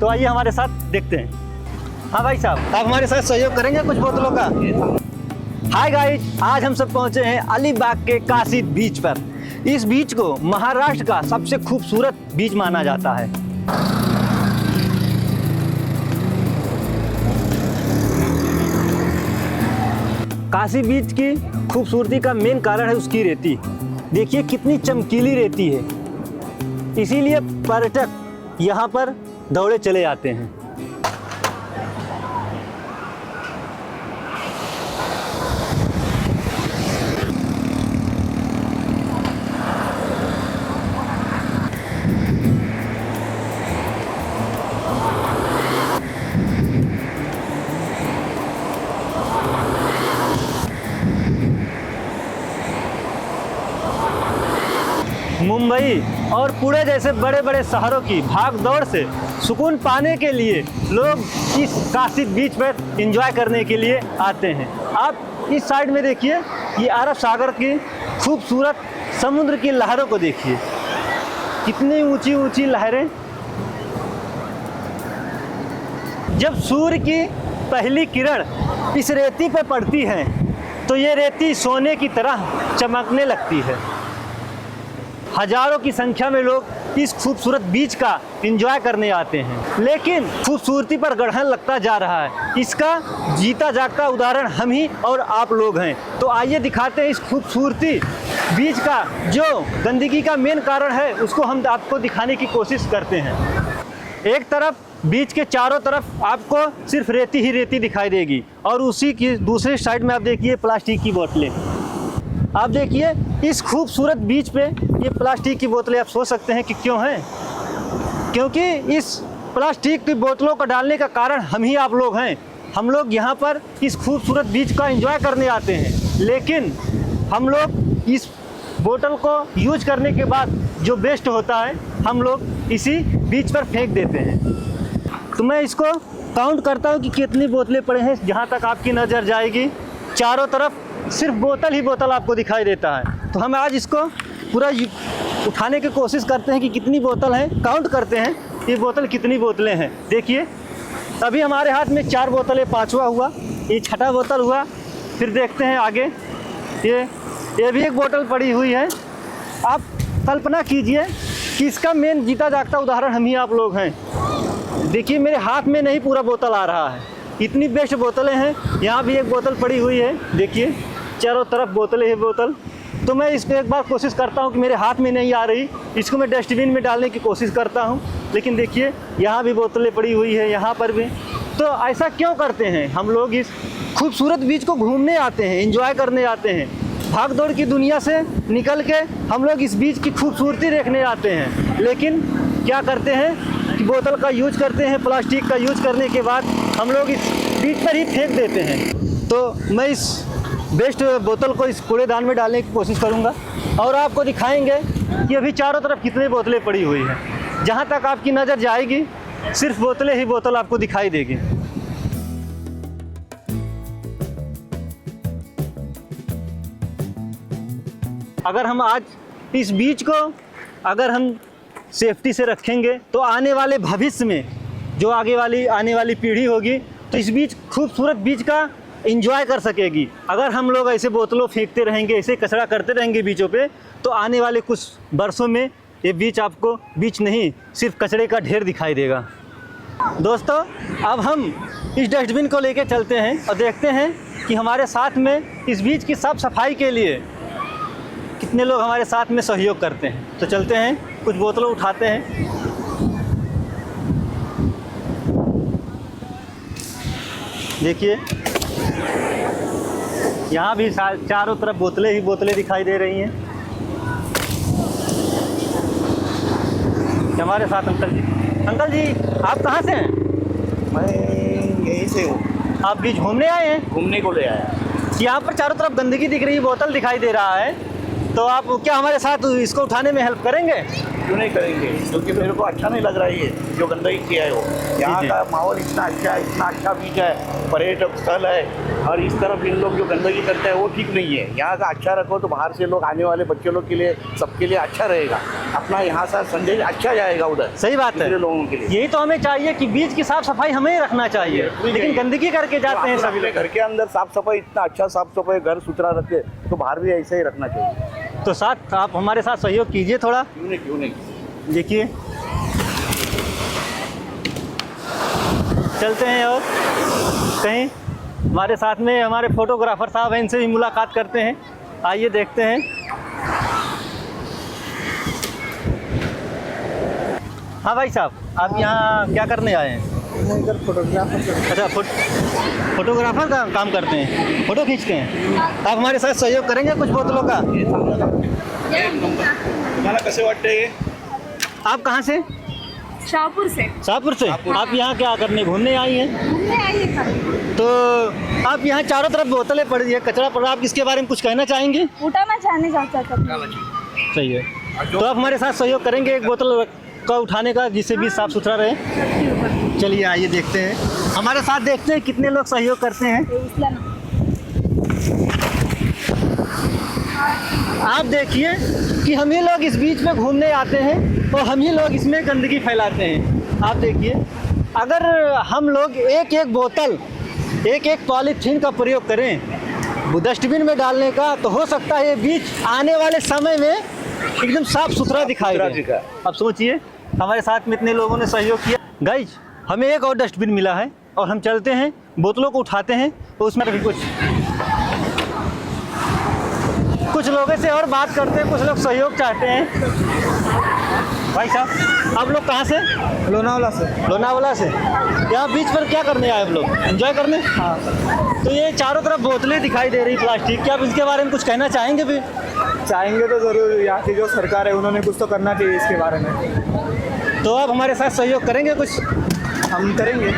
तो आइए हमारे साथ देखते हैं। हाँ भाई साहब, आप हमारे साथ सहयोग करेंगे कुछ बोतलों का? हाय गाइस, आज हम सब पहुंचे हैं अलीबाग के काशी बीच पर। इस बीच को महाराष्ट्र का सबसे खूबसूरत बीच माना जाता है। काशी बीच की खूबसूरती का मेन कारण है उसकी रेती। देखिए कितनी चमकीली रेती है, इसीलिए पर्यटक यहाँ पर दौड़े चले आते हैं। मुंबई और पुणे जैसे बड़े बड़े शहरों की भाग दौड़ से सुकून पाने के लिए लोग इस काशी बीच पर एंजॉय करने के लिए आते हैं। आप इस साइड में देखिए, ये अरब सागर की खूबसूरत समुद्र की लहरों को देखिए, कितनी ऊंची ऊंची लहरें। जब सूर्य की पहली किरण इस रेती पर पड़ती है तो ये रेती सोने की तरह चमकने लगती है। हजारों की संख्या में लोग इस खूबसूरत बीच का एंजॉय करने आते हैं, लेकिन खूबसूरती पर ग्रहण लगता जा रहा है। इसका जीता जागता उदाहरण हम ही और आप लोग हैं। तो आइए दिखाते हैं इस खूबसूरती बीच का जो गंदगी का मेन कारण है, उसको हम आपको दिखाने की कोशिश करते हैं। एक तरफ बीच के चारों तरफ आपको सिर्फ रेती ही रेती दिखाई देगी और उसी की दूसरे साइड में आप देखिए प्लास्टिक की बोतलें। आप देखिए इस खूबसूरत बीच पे ये प्लास्टिक की बोतलें, आप सोच सकते हैं कि क्यों हैं? क्योंकि इस प्लास्टिक की बोतलों को डालने का कारण हम ही आप लोग हैं। हम लोग यहाँ पर इस खूबसूरत बीच का एंजॉय करने आते हैं, लेकिन हम लोग इस बोतल को यूज करने के बाद जो वेस्ट होता है हम लोग इसी बीच पर फेंक देते हैं। तो मैं इसको काउंट करता हूँ कि कितनी बोतलें पड़े हैं। जहाँ तक आपकी नज़र जाएगी चारों तरफ सिर्फ बोतल ही बोतल आपको दिखाई देता है। तो हम आज इसको पूरा उठाने की कोशिश करते हैं कि कितनी बोतल है, काउंट करते हैं ये बोतल कितनी बोतलें हैं। देखिए अभी हमारे हाथ में 4 बोतलें, 5वां हुआ, ये 6ठा बोतल हुआ। फिर देखते हैं आगे, ये भी एक बोतल पड़ी हुई है। आप कल्पना कीजिए कि इसका मेन जीता जागता उदाहरण हम ही आप लोग हैं। देखिए मेरे हाथ में नहीं पूरा बोतल आ रहा है, इतनी बेस्ट बोतलें हैं। यहाँ भी एक बोतल पड़ी हुई है, देखिए चारों तरफ बोतलें ही बोतल। तो मैं इसको एक बार कोशिश करता हूँ कि मेरे हाथ में नहीं आ रही, इसको मैं डस्टबिन में डालने की कोशिश करता हूँ, लेकिन देखिए यहाँ भी बोतलें पड़ी हुई है, यहाँ पर भी। तो ऐसा क्यों करते हैं? हम लोग इस खूबसूरत बीच को घूमने आते हैं, एंजॉय करने आते हैं। भाग दौड़ की दुनिया से निकल के हम लोग इस बीच की खूबसूरती देखने आते हैं, लेकिन क्या करते हैं कि बोतल का यूज करते हैं। प्लास्टिक का यूज करने के बाद हम लोग इस बीच पर ही फेंक देते हैं। तो मैं इस बेस्ट बोतल को इस कूड़ेदान में डालने की कोशिश करूंगा और आपको दिखाएंगे कि अभी चारों तरफ कितनी बोतलें पड़ी हुई हैं। जहां तक आपकी नज़र जाएगी सिर्फ बोतलें ही बोतल आपको दिखाई देगी। अगर हम आज इस बीच को अगर हम सेफ्टी से रखेंगे तो आने वाले भविष्य में जो आने वाली पीढ़ी होगी तो इस बीच खूबसूरत बीच का एंजॉय कर सकेगी। अगर हम लोग ऐसे बोतलों फेंकते रहेंगे, ऐसे कचरा करते रहेंगे बीचों पे, तो आने वाले कुछ वर्षों में ये बीच आपको बीच नहीं सिर्फ कचरे का ढेर दिखाई देगा। दोस्तों अब हम इस डस्टबिन को लेके चलते हैं और देखते हैं कि हमारे साथ में इस बीच की साफ सफाई के लिए कितने लोग हमारे साथ में सहयोग करते हैं। तो चलते हैं, कुछ बोतलों उठाते हैं। देखिए यहाँ भी चारों तरफ बोतलें ही बोतलें दिखाई दे रही हैं। हमारे साथ अंकल जी आप कहाँ से हैं? मैं यहीं से हूँ। आप बीच घूमने आए हैं? घूमने को ले आया। यहाँ पर चारों तरफ गंदगी दिख रही है, बोतल दिखाई दे रहा है, तो आप क्या हमारे साथ इसको उठाने में हेल्प करेंगे? क्यों नहीं करेंगे, क्योंकि मेरे को अच्छा नहीं लग रहा है ये जो गंदगी किया है वो। यहाँ जी। का माहौल इतना अच्छा है, इतना अच्छा बीच है, पर्यटक स्थल है, और इस तरफ इन लोग जो गंदगी करते हैं वो ठीक नहीं है। यहाँ का अच्छा रखो तो बाहर से लोग आने वाले बच्चे लोग के लिए, सबके लिए अच्छा रहेगा। अपना यहाँ से संदेश अच्छा जाएगा उधर, सही बात है, दूसरे लोगों के लिए। यही तो हमें चाहिए कि बीच की साफ सफाई हमें ही रखना चाहिए, लेकिन गंदगी करके जाते हैं सभी अपने लोग। घर के अंदर साफ सफाई, इतना अच्छा साफ सफाई, घर सुथरा रखे, तो बाहर भी ऐसे ही रखना चाहिए। तो साथ आप हमारे साथ सहयोग कीजिए थोड़ा। क्यों नहीं। देखिए, चलते हैं और कहीं हमारे साथ में हमारे फोटोग्राफर साहब हैं, इनसे भी मुलाकात करते हैं। आइए देखते हैं। हाँ भाई साहब, आप यहाँ क्या करने आए हैं? इधर फोटोग्राफर। अच्छा, फोटोग्राफर का काम करते हैं, फ़ोटो खींचते हैं। आप हमारे साथ सहयोग करेंगे कुछ बोतलों का? तुम्हाला कसे वाटते ये? आप कहाँ से? शाहपुर से। शाहपुर से। आप यहाँ क्या करने, घूमने आई हैं? घूमने आई है खाली। तो आप यहाँ चारों तरफ बोतलें पड़ी है, कचरा पड़ा, आप इसके बारे में कुछ कहना चाहेंगे? उठाना चाहने जाता था। सही है, तो आप हमारे साथ सहयोग करेंगे एक बोतल का उठाने का, जिससे भी साफ सुथरा रहे। चलिए आइए देखते हैं, हमारे साथ देखते हैं कितने लोग सहयोग करते हैं। आप देखिए कि हम ही लोग इस बीच में घूमने आते हैं और हम ही लोग इसमें गंदगी फैलाते हैं। आप देखिए, अगर हम लोग एक एक बोतल, एक एक पॉलीथीन का प्रयोग करें डस्टबिन में डालने का, तो हो सकता है ये बीच आने वाले समय में एकदम साफ सुथरा दिखाई दे। अब सोचिए, हमारे साथ में इतने लोगों ने सहयोग किया। गाइज, हमें एक और डस्टबिन मिला है और हम चलते हैं, बोतलों को उठाते हैं, तो उसमें भी कुछ लोगों से और बात करते हैं। कुछ लोग सहयोग चाहते हैं। भाई साहब, आप लोग कहाँ से? लोनावला से। लोनावला से। यहाँ बीच पर क्या करने आए आप लोग? एंजॉय करने? हाँ। तो ये चारों तरफ बोतलें दिखाई दे रही प्लास्टिक, क्या आप इसके बारे में कुछ कहना चाहेंगे भी? चाहेंगे तो ज़रूर, यहाँ की जो सरकार है उन्होंने कुछ तो करना चाहिए इसके बारे में। तो आप हमारे साथ सहयोग करेंगे कुछ? हम करेंगे।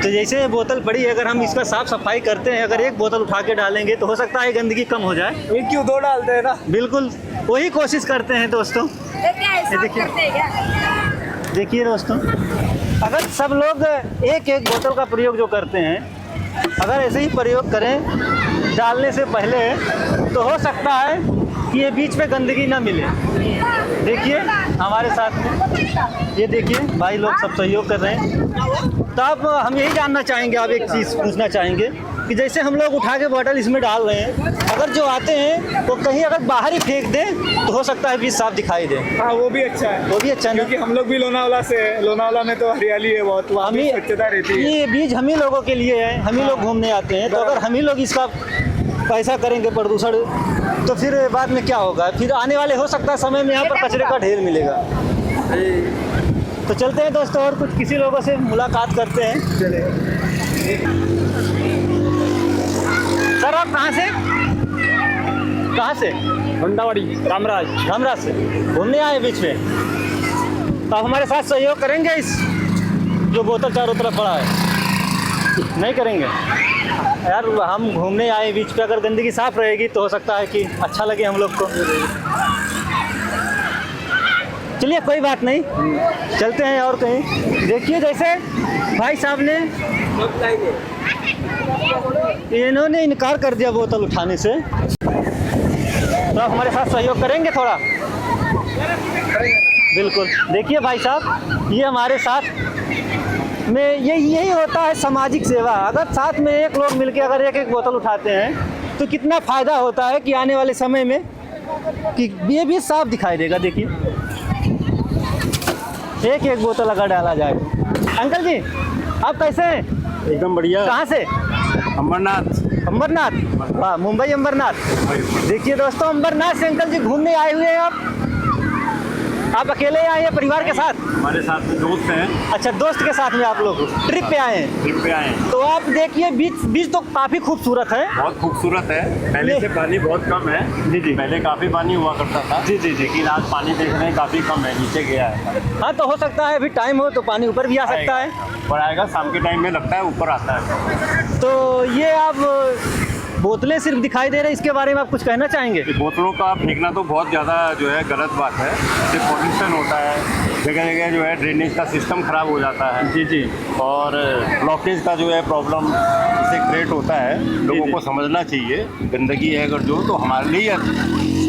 तो जैसे ये बोतल पड़ी है, अगर हम इसका साफ सफाई करते हैं, अगर एक बोतल उठा के डालेंगे तो हो सकता है गंदगी कम हो जाए। ये क्यों दो डालते हैं ना? बिल्कुल, वही कोशिश करते हैं दोस्तों। ये देखिए, देखिए दोस्तों, अगर सब लोग एक एक बोतल का प्रयोग जो करते हैं, अगर ऐसे ही प्रयोग करें डालने से पहले, तो हो सकता है कि ये बीच में गंदगी ना मिले। देखिए हमारे साथ में, ये देखिए भाई लोग सब सहयोग कर रहे हैं। तो अब हम यही जानना चाहेंगे, आप एक चीज़ पूछना चाहेंगे कि जैसे हम लोग उठा के बोतल इसमें डाल रहे हैं, अगर जो आते हैं वो कहीं अगर बाहर ही फेंक दें तो हो सकता है बीच साफ दिखाई दे। हाँ, वो भी अच्छा है। वो भी अच्छा है, क्योंकि हम लोग भी लोनावला से हैं। लोनावला में तो हरियाली है बहुत, वहाँ हम भी ही स्वच्छता रहती है। ये बीज हम ही लोगों के लिए है, हम ही लोग घूमने आते हैं। तो अगर हम ही लोग इसका पैसा करेंगे प्रदूषण, तो फिर बाद में क्या होगा? फिर आने वाले हो सकता है समय में यहाँ पर कचरे का ढेर मिलेगा। तो चलते हैं दोस्तों, और कुछ किसी लोगों से मुलाकात करते हैं। चले। सर आप कहाँ से? कहाँ से? बंदावाड़ी, रामराज। रामराज से घूमने आए बीच में। तो आप हमारे साथ सहयोग करेंगे इस जो बोतल चारों तरफ पड़ा है? नहीं करेंगे यार, हम घूमने आए बीच पे, अगर गंदगी साफ रहेगी तो हो सकता है कि अच्छा लगे हम लोग को। चलिए कोई बात नहीं, चलते हैं और कहीं। देखिए जैसे भाई साहब ने, इन्होंने इनकार कर दिया बोतल उठाने से, तो आप हमारे साथ सहयोग करेंगे थोड़ा? बिल्कुल। देखिए भाई साहब, ये हमारे साथ में यही होता है सामाजिक सेवा। अगर साथ में एक लोग मिलके अगर एक एक बोतल उठाते हैं तो कितना फ़ायदा होता है कि आने वाले समय में कि ये भी साफ दिखाई देगा। देखिए एक एक बोतल अगर डाला जाए। अंकल जी आप कैसे हैं? एकदम बढ़िया। कहाँ से? अमरनाथ। अम्बरनाथ, हाँ मुंबई अम्बरनाथ। देखिए दोस्तों, अम्बरनाथ से अंकल जी घूमने आए हुए हैं। आप अकेले आए हैं परिवार के साथ? हमारे साथ में दोस्त हैं। अच्छा, दोस्त के साथ में आप लोग ट्रिप पे आए हैं? ट्रिप पे आए हैं। तो आप देखिए बीच तो काफ़ी खूबसूरत है। बहुत खूबसूरत है। पहले से पानी बहुत कम है। जी जी। पहले काफ़ी पानी हुआ करता था। जी जी जी। लेकिन आज पानी देख रहे हैं काफ़ी कम है, नीचे गया है। हाँ, तो हो सकता है अभी टाइम हो तो पानी ऊपर भी आ सकता है। ऊपर आएगा, शाम के टाइम में लगता है ऊपर आता है। तो ये आप बोतलें सिर्फ दिखाई दे रही हैं, इसके बारे में आप कुछ कहना चाहेंगे? बोतलों का फेंकना तो बहुत ज़्यादा जो है गलत बात है। इससे पॉल्यूशन होता है, जगह जगह जो है ड्रेनेज का सिस्टम ख़राब हो जाता है जी जी। और ब्लॉकेज का जो है प्रॉब्लम इससे क्रिएट होता है। लोगों जी। को समझना चाहिए गंदगी है अगर जो तो हमारे लिए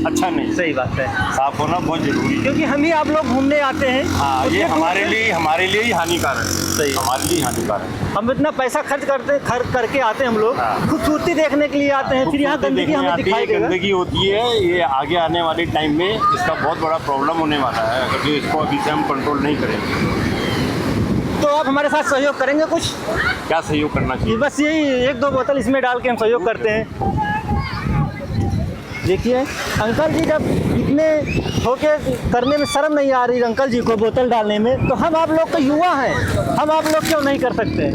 अच्छा नहीं। सही बात है, साफ होना बहुत जरूरी है। क्योंकि हम ही आप लोग घूमने आते हैं। हाँ, ये उसके हमारे दूर लिए ही हानिकारक है। सही। हमारे लिए हानिकारक है। हम इतना पैसा खर्च करके आते हैं हम लोग, हाँ। खूबसूरती देखने के लिए आते हैं, फिर यहाँ खूबसूरती गंदगी देखने हमें आती है, दिखाई देगा। गंदगी होती है। ये आगे आने वाले टाइम में इसका बहुत बड़ा प्रॉब्लम होने वाला है अगर जो इसको अभी से हम कंट्रोल नहीं करेंगे। तो आप हमारे साथ सहयोग करेंगे कुछ? क्या सहयोग करना चाहिए? बस यही 1-2 बोतल इसमें डाल के हम सहयोग करते हैं। देखिए अंकल जी जब इतने होके करने में शर्म नहीं आ रही अंकल जी को बोतल डालने में, तो हम आप लोग तो युवा हैं, हम आप लोग क्यों नहीं कर सकते?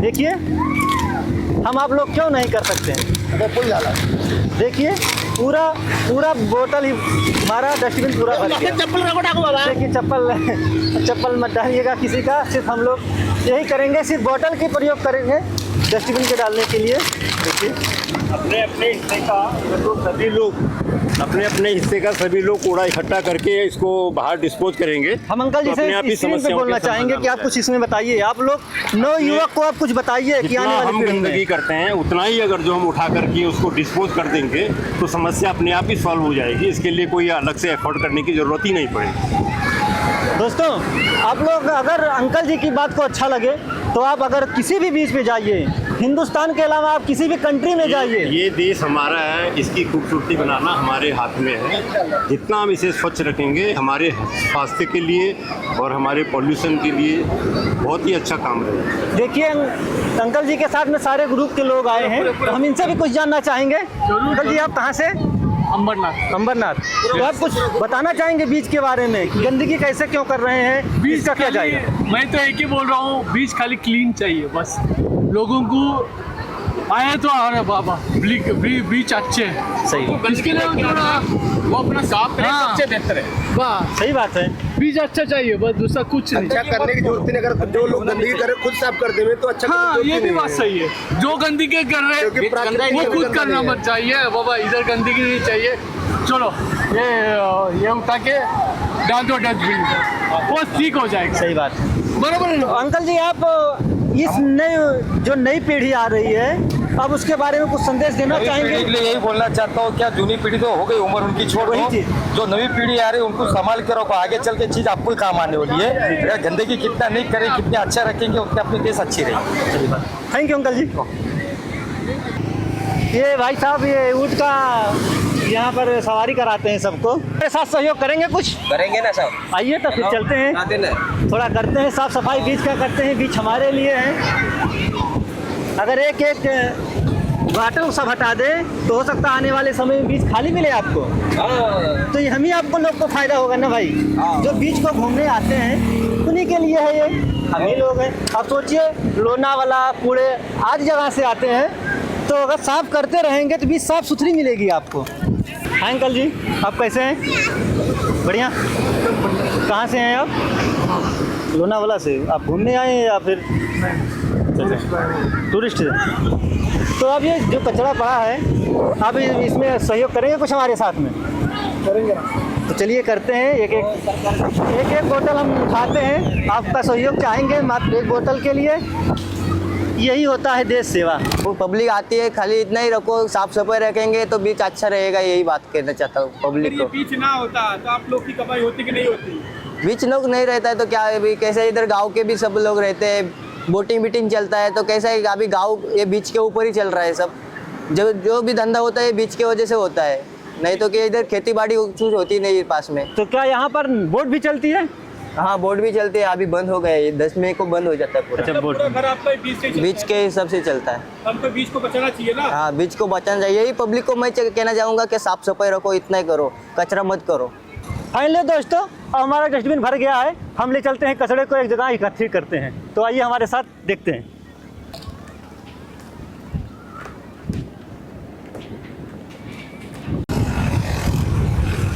देखिए हम आप लोग क्यों नहीं कर सकते हैं? देखिए पूरा बोतल ही हमारा डस्टबिन पूरा भर गया। देखिए चप्पल मत डालिएगा किसी का, सिर्फ हम लोग यही करेंगे, सिर्फ बोतल के प्रयोग करेंगे डस्टबिन के डालने के लिए। देखिए अपने अपने हिस्से का सभी लोग कूड़ा इकट्ठा करके इसको बाहर डिस्पोज करेंगे। हम अंकल जी तो अपने आप से ही इस स्क्रीन पे समस्याओं बोलना के चाहेंगे कि आप कुछ इसमें बताइए, आप लोग नौ युवक को आप कुछ बताइए कि आने जितना वाली हम पीढ़ी गंदगी में। करते हैं उतना ही अगर जो हम उठा करके उसको डिस्पोज कर देंगे तो समस्या अपने आप ही सॉल्व हो जाएगी। इसके लिए कोई अलग से एफर्ट करने की ज़रूरत ही नहीं पड़ेगी। दोस्तों आप लोग अगर अंकल जी की बात को अच्छा लगे तो आप अगर किसी भी बीच पे जाइए, हिंदुस्तान के अलावा आप किसी भी कंट्री में जाइए, ये देश हमारा है, इसकी खूबसूरती बनाना हमारे हाथ में है। जितना हम इसे स्वच्छ रखेंगे हमारे स्वास्थ्य के लिए और हमारे पॉल्यूशन के लिए बहुत ही अच्छा काम रहेगा। देखिए अंकल जी के साथ में सारे ग्रुप के लोग आए हैं, तो हम इनसे भी कुछ जानना चाहेंगे। अंकल जी आप कहाँ से? अंबरनाथ। तो आप कुछ बताना चाहेंगे बीच के बारे में कि गंदगी कैसे क्यों कर रहे हैं, बीच का क्या जाएगा? मैं तो एक ही बोल रहा हूँ, बीच खाली क्लीन चाहिए बस। लोगों को आए तो अरे बाबा बीच अच्छे हैं। सही इसके लिए थोड़ा वो अपना साफ करे सबसे बेहतर है। बस सही बात है, बीच अच्छा चाहिए बस, दूसरा कुछ नहीं। अच्छा करने की जरूरत नहीं, अगर जो लोग गंदगी करे खुद साफ कर देंगे तो अच्छा। हाँ ये भी बात सही है, जो गंदगी कर रहे हैं वो खुद करना मत चाहिए बाबा। इधर गंदगी नहीं चाहिए, चलो ये उठा के डाल दो डस्टबिन, वो ठीक हो जाएगा। सही बात है। बराबर है ना? अंकल जी आप इस नई पीढ़ी आ रही है, अब उसके बारे में कुछ संदेश देना चाहेंगे? के लिए यही बोलना चाहता हूँ, क्या जूनी पीढ़ी तो हो गई उम्र उनकी छोड़ वही दो, चीज़। जो नई पीढ़ी आ रही है उनको संभाल के रखो, आगे चल के चीज आपको ही काम आने वाली है। अगर गंदगी कितना नहीं करें, कितना अच्छा रखेंगे उतने अपनी देश अच्छी रहेगी। थैंक यू अंकल जी। ये भाई साहब ये ऊँट का यहाँ पर सवारी कराते हैं सबको, मेरे साथ सहयोग करेंगे कुछ? करेंगे ना सब। आइए तो फिर चलते हैं, थोड़ा करते हैं साफ सफाई, बीच का करते हैं, बीच हमारे लिए है। अगर एक वाटर सब हटा दे तो हो सकता है आने वाले समय में बीच खाली मिले आपको, तो ये हम ही आपको लोग को फायदा होगा ना भाई। जो बीच को घूमने आते हैं उन्हीं के लिए है, ये हम ही लोग हैं। आप सोचिए लोनावाला पूरे आदि जगह से आते हैं, तो अगर साफ करते रहेंगे तो बीच साफ सुथरी मिलेगी आपको। हाँ अंकल जी आप कैसे हैं? बढ़िया। कहाँ से हैं आप? लोनावाला से। आप घूमने आए हैं या फिर टूरिस्ट से? तो अब ये जो कचरा पड़ा है आप इसमें सहयोग करेंगे कुछ हमारे साथ में? करेंगे। तो चलिए करते हैं, एक बोतल हम उठाते हैं, आपका सहयोग चाहेंगे मात्र एक बोतल के लिए। यही होता है देश सेवा। वो पब्लिक आती है, खाली इतना ही रखो, साफ सफाई रखेंगे तो बीच अच्छा रहेगा, यही बात कहना चाहता हूँ पब्लिक को। बीच ना होता तो आप लोग की कमाई होती कि नहीं होती? बीच लोग नहीं रहता है तो क्या है भाई, कैसे इधर गांव के भी सब लोग रहते हैं, बोटिंग बीटिंग चलता है, तो कैसा है अभी गांव ये बीच के ऊपर ही चल रहा है सब। जो भी धंधा होता है बीच की वजह से होता है, नहीं तो कि इधर खेती बाड़ी कुछ होती नहीं पास में। तो क्या यहाँ पर बोट भी चलती है? हाँ बोट भी चलती है, अभी बंद हो गए, 10 मई को बंद हो जाता है पूरा। अच्छा बोट घर आपका बीच से बीच के हिसाब से चलता है। हमको बीच को बचाना चाहिए ना। हाँ बीच को बचाना चाहिए, यही पब्लिक को मैं कहना चाहूँगा कि साफ सफाई रखो, इतना ही करो, कचरा मत करो। फाइनली दोस्तों अब हमारा डस्टबिन भर गया है, हम ले चलते हैं कचरे को एक जगह इकट्ठित करते हैं। तो आइए हमारे साथ देखते हैं।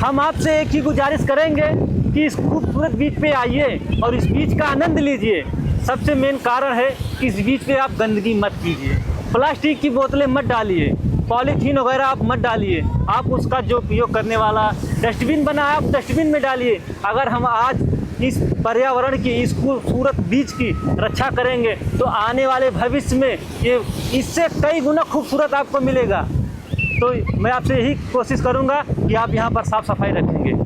हम आपसे एक ही गुजारिश करेंगे कि इस खूबसूरत बीच पे आइए और इस बीच का आनंद लीजिए। सबसे मेन कारण है कि इस बीच पे आप गंदगी मत कीजिए, प्लास्टिक की बोतलें मत डालिए, पॉलीथीन वगैरह आप मत डालिए, आप उसका जो उपयोग करने वाला डस्टबिन बना है आप डस्टबिन में डालिए। अगर हम आज इस पर्यावरण की, इस खूबसूरत बीच की रक्षा करेंगे तो आने वाले भविष्य में ये इससे कई गुना खूबसूरत आपको मिलेगा। तो मैं आपसे यही कोशिश करूँगा कि आप यहाँ पर साफ़ सफाई रखेंगे।